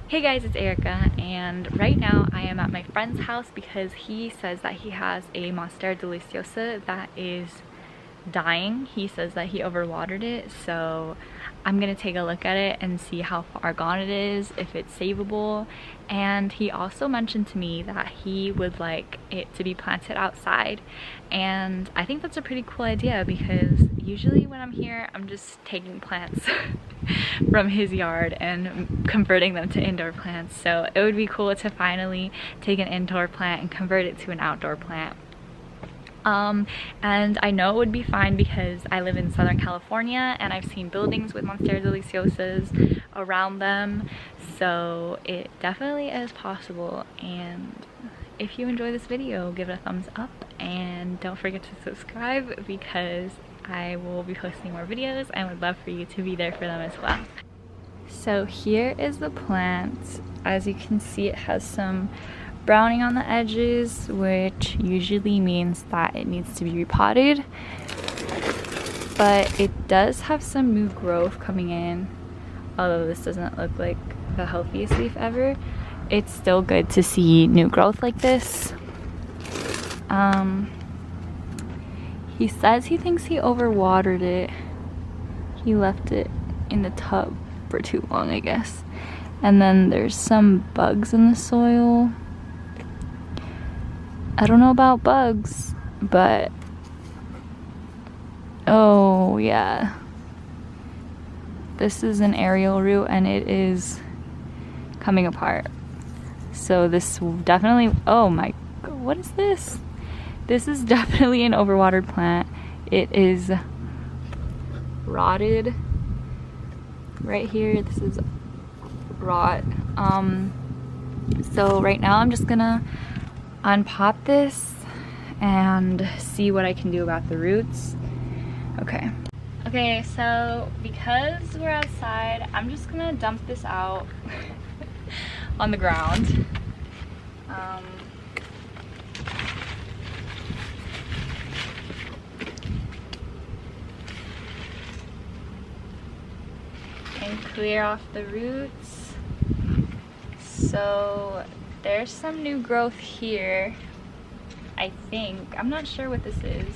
Hey guys, it's Erica, and right now I am at my friend's house because he says that he has a Monstera Deliciosa that is dying. He says that he overwatered it, so I'm gonna take a look at it and see how far gone it is, if it's savable. And he also mentioned to me that he would like it to be planted outside, and I think that's a pretty cool idea because usually when I'm here I'm just taking plants from his yard and converting them to indoor plants. So it would be cool to finally take an indoor plant and convert it to an outdoor plant. And I know it would be fine because I live in Southern California and I've seen buildings with Monstera Deliciosas around them, so it definitely is possible. And if you enjoy this video, give it a thumbs up and don't forget to subscribe because I will be posting more videos and would love for you to be there for them as well. So here is the plant. As you can see, it has some browning on the edges, which usually means that it needs to be repotted, but it does have some new growth coming in. Although this doesn't look like the healthiest leaf ever, it's still good to see new growth like this. He says he thinks he overwatered it. He left it in the tub for too long, I guess. And then there's some bugs in the soil. I don't know about bugs, but oh yeah, this is an aerial root and it is coming apart. So this will definitely, oh my god, what is this? This is definitely an overwatered plant. It is rotted right here. This is rot. So right now I'm just gonna unpot this and see what I can do about the roots. Okay, so because we're outside, I'm just gonna dump this out on the ground. And clear off the roots. So there's some new growth here, I think. I'm not sure what this is,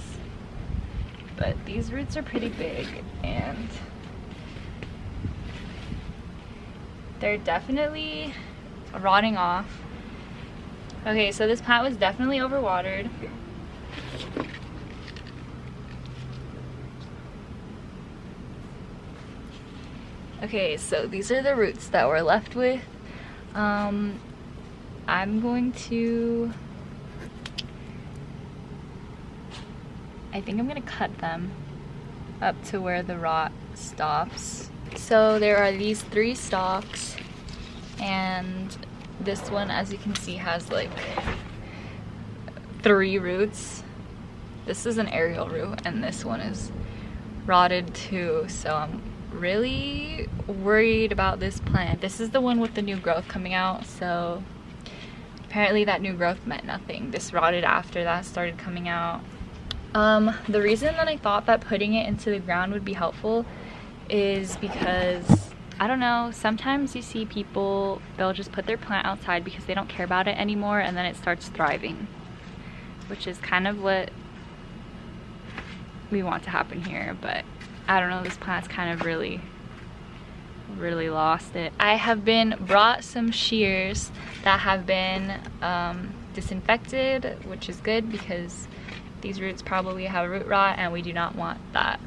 but these roots are pretty big and they're definitely rotting off. Okay, so this plant was definitely overwatered. Okay, so these are the roots that we're left with. I'm going to, I think I'm gonna cut them up to where the rot stops. So there are these 3 stalks, and this one, as you can see, has like 3 roots. This is an aerial root and this one is rotted too, so I'm really worried about this plant. This is the one with the new growth coming out, so apparently that new growth meant nothing. This rotted after that started coming out. The reason that I thought that putting it into the ground would be helpful is because, I don't know, sometimes you see people, they'll just put their plant outside because they don't care about it anymore and then it starts thriving, which is kind of what we want to happen here, but I don't know, this plant's kind of really lost it. I have been brought some shears that have been disinfected, which is good because these roots probably have root rot and we do not want that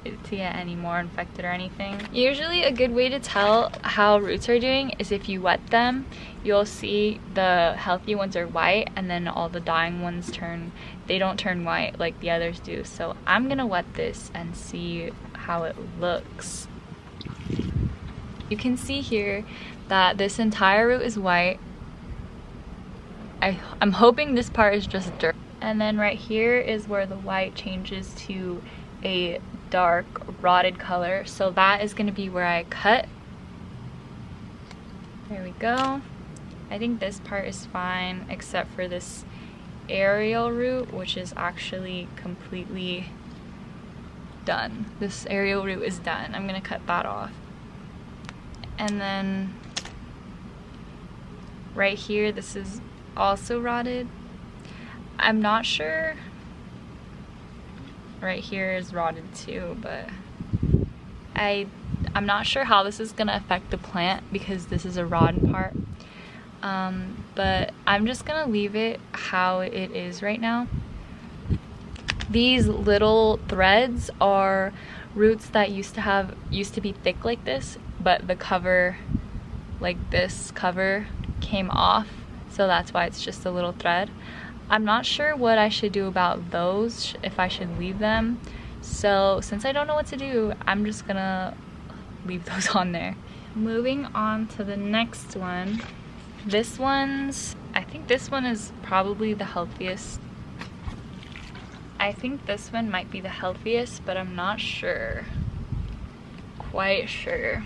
to get any more infected or anything. Usually a good way to tell how roots are doing is if you wet them. You'll see the healthy ones are white and then all the dying ones they don't turn white like the others do. So I'm gonna wet this and see how it looks. You can see here that this entire root is white. I'm hoping this part is just dirt. And then right here is where the white changes to a dark rotted color. So that is gonna be where I cut. There we go. I think this part is fine except for this aerial root, which is actually completely done. This aerial root is done. I'm gonna cut that off. And then right here, this is also rotted. I'm not sure. Right here is rotted too, but I'm not sure how this is gonna affect the plant because this is a rotten part. But I'm just gonna leave it how it is right now. These little threads are roots that used to be thick like this, but the cover, like this cover, came off, so that's why it's just a little thread. I'm not sure what I should do about those, if I should leave them. So since I don't know what to do, I'm just gonna leave those on there. Moving on to the next one. I think this one is probably the healthiest. I think this one might be the healthiest, but I'm not sure. Quite sure.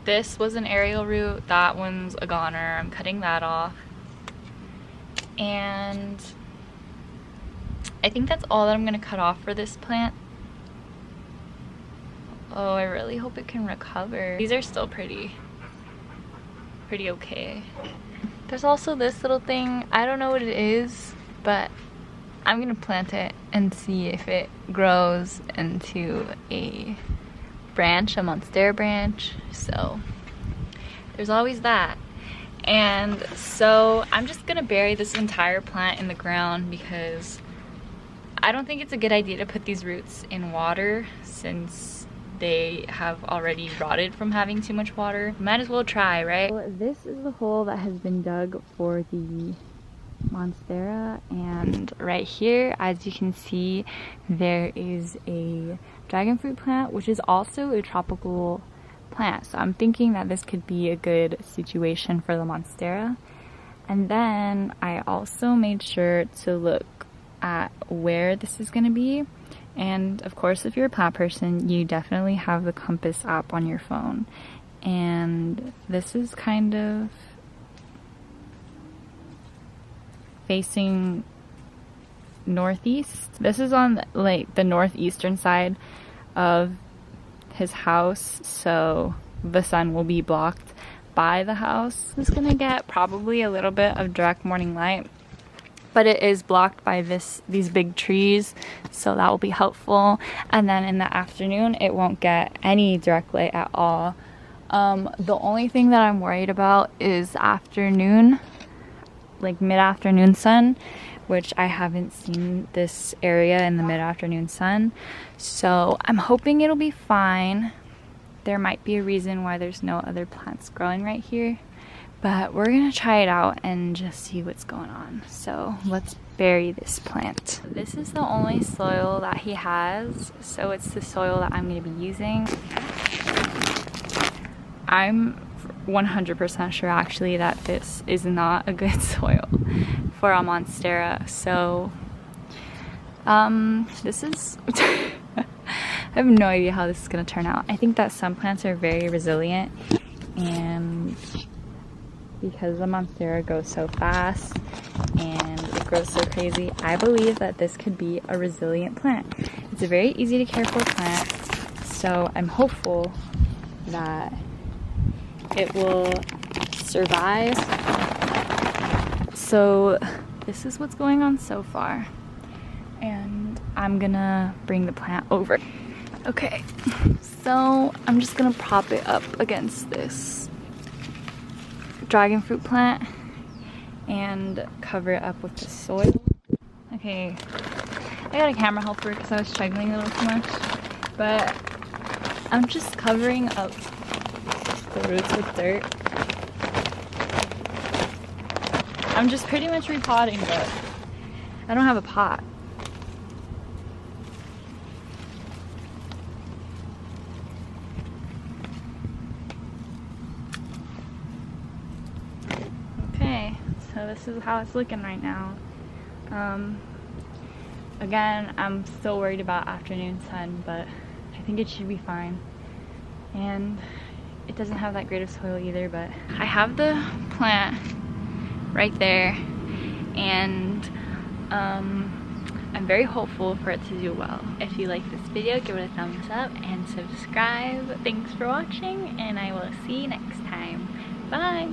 This was an aerial root. That one's a goner. I'm cutting that off. And I think that's all that I'm gonna cut off for this plant. Oh, I really hope it can recover. These are still pretty okay. There's also this little thing. I don't know what it is, but I'm gonna plant it and see if it grows into a branch, a Monstera branch. So there's always that. And so I'm just gonna bury this entire plant in the ground because I don't think it's a good idea to put these roots in water since they have already rotted from having too much water. Might as well try, right? So this is the hole that has been dug for the Monstera, and right here, as you can see, there is a dragon fruit plant, which is also a tropical plant. So I'm thinking that this could be a good situation for the Monstera. And then I also made sure to look at where this is going to be. And of course, if you're a plant person, you definitely have the compass app on your phone. And this is kind of facing northeast. This is on like the northeastern side of his house, so the sun will be blocked by the house. It's gonna get probably a little bit of direct morning light, but it is blocked by these big trees, so that will be helpful. And then in the afternoon, it won't get any direct light at all. The only thing that I'm worried about is afternoon, like mid-afternoon sun, which I haven't seen this area in the mid-afternoon sun, so I'm hoping it'll be fine. There might be a reason why there's no other plants growing right here, but we're gonna try it out and just see what's going on. So let's bury this plant. This is the only soil that he has, so it's the soil that I'm gonna be using. I'm 100% sure actually that this is not a good soil for a Monstera, so this is I have no idea how this is gonna turn out. I think that some plants are very resilient, and because the Monstera goes so fast and it grows so crazy, I believe that this could be a resilient plant. It's a very easy to care for plant, so I'm hopeful that it will survive. So this is what's going on so far, and I'm gonna bring the plant over. Okay, so I'm just gonna prop it up against this dragon fruit plant and cover it up with the soil. Okay, I got a camera helper because I was struggling a little too much, but I'm just covering up the roots with dirt. I'm just pretty much repotting, but I don't have a pot. Okay, so this is how it's looking right now. Again, I'm still worried about afternoon sun, but I think it should be fine. And it doesn't have that great of soil either, but I have the plant right there, and I'm very hopeful for it to do well. If you like this video, give it a thumbs up and subscribe. Thanks for watching, and I will see you next time. Bye!